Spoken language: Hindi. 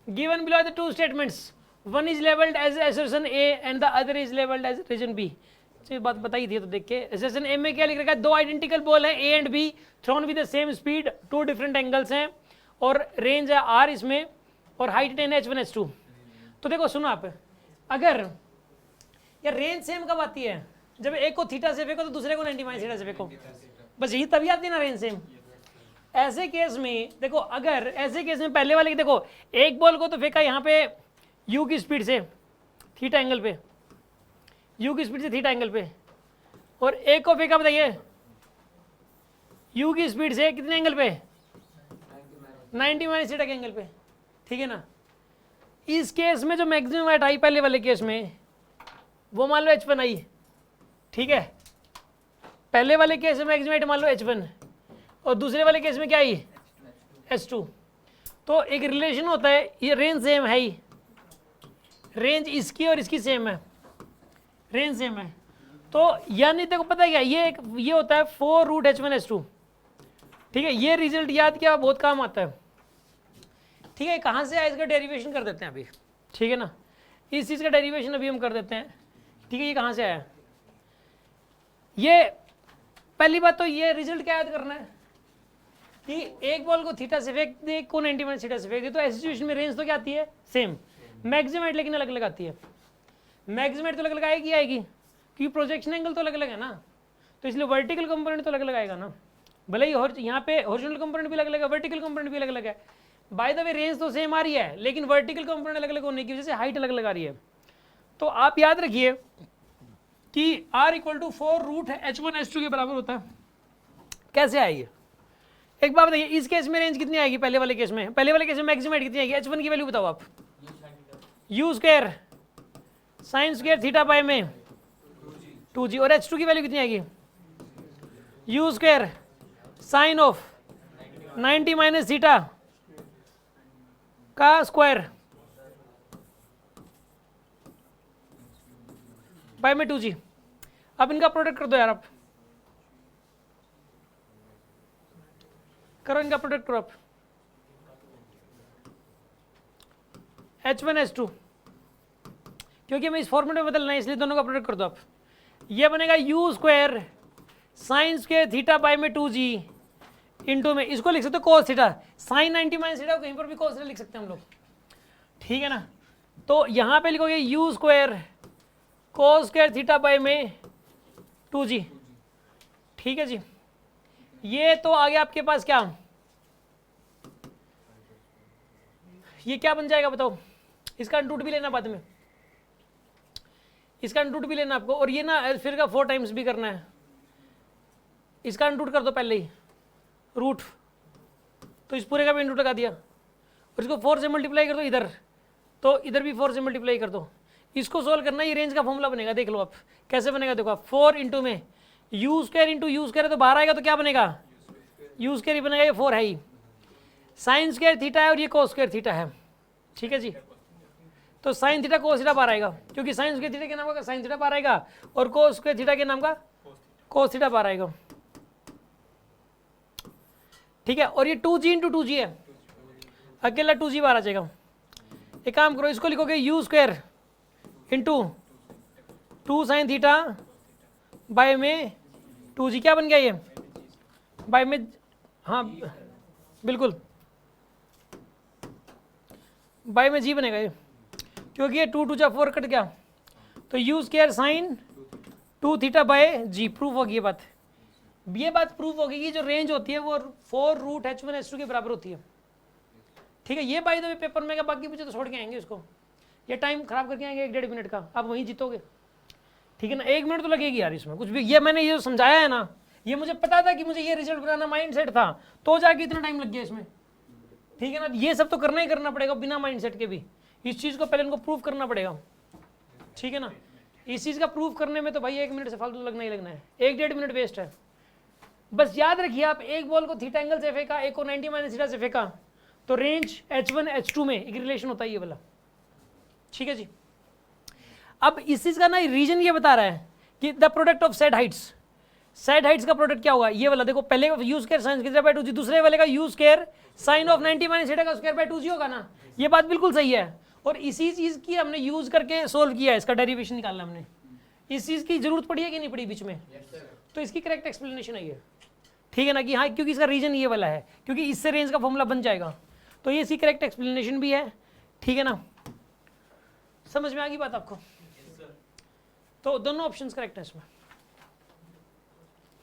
Given below the two statements, one is labelled as assertion A and the other is labelled as reason B. ये बात बताई थी तो देख के, एसर्शन ए में क्या लिख रखा है, दो आइडेंटिकल बॉल है A and B thrown with the same speed, two different angles हैं और रेंज है आर इसमें और हाइट 10 h1 h2। तो देखो सुनो आप, अगर ये रेंज सेम कब आती है, जब एक को थीटा से फेंको तो दूसरे को 90 माइनस थीटा से फेंको, बस यही तभी आती है ना रेंज सेम। ऐसे केस में देखो, अगर ऐसे केस में पहले वाले की देखो, एक बॉल को तो फेंका यहाँ पे यू की स्पीड से थीटा एंगल पे, यू की स्पीड से थीटा एंगल पे, और एक को फेंका बताइए यू की स्पीड से कितने एंगल पे, 90 माइनस थीटा के एंगल पे, ठीक है ना। इस केस में जो मैक्सिमम हाइट आई पहले वाले केस में वो मान लो h1 आई, ठीक है, पहले वाले केस में मैक्सिमम हाइट मान लो h1 और दूसरे वाले केस में क्या आई h2। तो एक रिलेशन होता है, ये रेंज सेम है ही, रेंज इसकी और इसकी सेम है, रेंज सेम है। तो यानी देखो पता है क्या, ये होता है 4 रूट h1 h2, ठीक है। ये रिजल्ट याद किया बहुत काम आता है, ठीक है। कहाँ से आया इसका डेरिवेशन कर देते हैं अभी, ठीक है ना, इस चीज़ का डेरिवेशन अभी हम कर देते हैं, ठीक है। ये कहाँ से आया, ये पहली बात तो ये रिजल्ट क्या याद करना है कि एक बॉल को थीटा से फेंक दे, को 90 माइनस थीटा से फेंक दे, तो ऐसी सिचुएशन में रेंज तो क्या आती है सेम, मैक्सिमम हाइट लेकिन अलग अलग आती है। मैक्सिमम हाइट तो अलग अलग आएगी क्योंकि प्रोजेक्शन एंगल तो अलग अलग है ना, तो इसलिए वर्टिकल कंपोनेंट तो अलग अलग आएगा ना, भले ही यहाँ पे हॉरिजॉन्टल कंपोनेंट भी अलग अलग है, वर्टिकल कंपोनेंट भी अलग अलग है। बाय द वे रेंज तो सेम आ रही है लेकिन वर्टिकल कंपोनेंट अलग अलग होने की वजह से हाइट अलग अलग आ रही है। तो आप याद रखिए कि R = 4 रूट h1 h2 के बराबर होता है। कैसे आएगी एक बात बताइए, इस केस में रेंज कितनी आएगी, पहले वाले केस में मैक्सिमम हाइट कितनी आएगी, h1 की वैल्यू बताओ आप, u square sine square theta by में 2g, और h2 की वैल्यू कितनी आएगी, u square sign of 90 minus theta का स्क्वायर बाय में 2g। अब इनका प्रोडक्ट कर दो यार, आप करो इनका प्रोडक्ट करो आप, h1 h2, क्योंकि हमें इस फॉर्मेट में बदलना है इसलिए दोनों का प्रोडक्ट कर दो आप। ये बनेगा u square sine square theta by में 2g इंटू में, इसको लिख सकते हो cos theta, sine 90 minus theta, कहीं पर भी कोस थीटा लिख सकते हैं हम लोग, ठीक है ना। तो यहाँ पे लिखोगे u square cos square theta by में 2g, ठीक है जी। ये तो आ गया आपके पास क्या, ये क्या बन जाएगा बताओ, इसका अंडरूट भी लेना बाद में, इसका अंडरूट भी लेना आपको, और ये ना फिर का 4 टाइम्स भी करना है, इसका अंडरूट कर दो पहले ही रूट, तो इस पूरे का भी अंडरूट लगा दिया, और इसको 4 से मल्टीप्लाई कर दो इधर, तो इधर भी 4 से मल्टीप्लाई कर दो। इसको सोल्व करना, ये रेंज का फॉर्मूला बनेगा, देख लो आप कैसे बनेगा, देखो आप 4 इंटू में you square into you square, तो बाहर आएगा तो क्या बनेगा, यू स्क्वायर ही बनेगा, ये 4 है ही, साइन स्क्वायर थीटा है और ये कोस स्क्वायर थीटा है, ठीक है जी। तो साइन थीटा कोस थीटा बाहर आएगा, क्योंकि साइन स्क्वायर थीटा के नाम का साइन थीटा बाहर आएगा और कोस स्क्वायर थीटा के नाम का कोस थीटा बाहर आएगा, ठीक है। और ये 2g इंटू 2g है, अकेला 2g बाहर आ जाएगा। एक काम करो, इसको लिखोगे you square into 2 sine theta by में 2g, क्या बन गया ये बाय में, हाँ बिल्कुल बाय में g बनेगा ये, क्योंकि ये 2 2 जा 4 कट गया, तो you square sine 2 theta by g, proof होगी ये बात प्रूफ होगी कि जो रेंज होती है वो 4 रूट h1 h2 के बराबर होती है, ठीक है। ये बाय द वे पेपर में, बाकी मुझे तो छोड़ के आएंगे इसको, ये टाइम खराब करके आएंगे 1-1.5 मिनट का, आप वहीं जीतोगे, ठीक है ना। 1 मिनट तो लगेगी यार इसमें कुछ भी, ये मैंने ये समझाया है ना, ये मुझे पता था कि मुझे ये रिजल्ट बनाना माइंड सेट था, तो जाके इतना टाइम लग गया इसमें, ठीक है ना। ये सब तो करना ही करना पड़ेगा बिना माइंड सेट के भी, इस चीज़ को पहले इनको प्रूव करना पड़ेगा, ठीक है ना। इस चीज़ का प्रूफ करने में तो भाई 1 मिनट से फालतू लगना ही लगना है, 1-1.5 मिनट वेस्ट है। बस याद रखिए आप, एक बॉल को थीटा एंगल से फेंका, एक को 90 माइनस थीटा से फेंका, तो रेंज h1 h2 में एक रिलेशन होता है ये वाला, ठीक है जी। अब इस चीज का ना रीजन ये बता रहा है कि the product of said Heights, said Heights का प्रोडक्ट क्या होगा, ये वाला देखो, पहले you square sine theta by 2g, दूसरे वाले का you square sine of 90 minus theta का स्क्वायर बाय 2g होगा ना, ये बात बिल्कुल सही है, और इसी चीज़ की हमने यूज़ करके सोल्व किया है, इसका डेरिवेशन निकालना हमने। इस चीज़ की जरूरत पड़ी है कि नहीं पड़ी बीच में? तो इसकी करेक्ट एक्सप्लेनेशन है ये, ठीक है ना, कि हाँ क्योंकि इसका रीजन ये वाला है, क्योंकि इससे रेंज का फॉर्मूला बन जाएगा, तो ये इसकी करेक्ट एक्सप्लेनेशन भी है, ठीक है ना। समझ में आ गई बात आपको? तो दोनों ऑप्शंस करेक्ट है इसमें।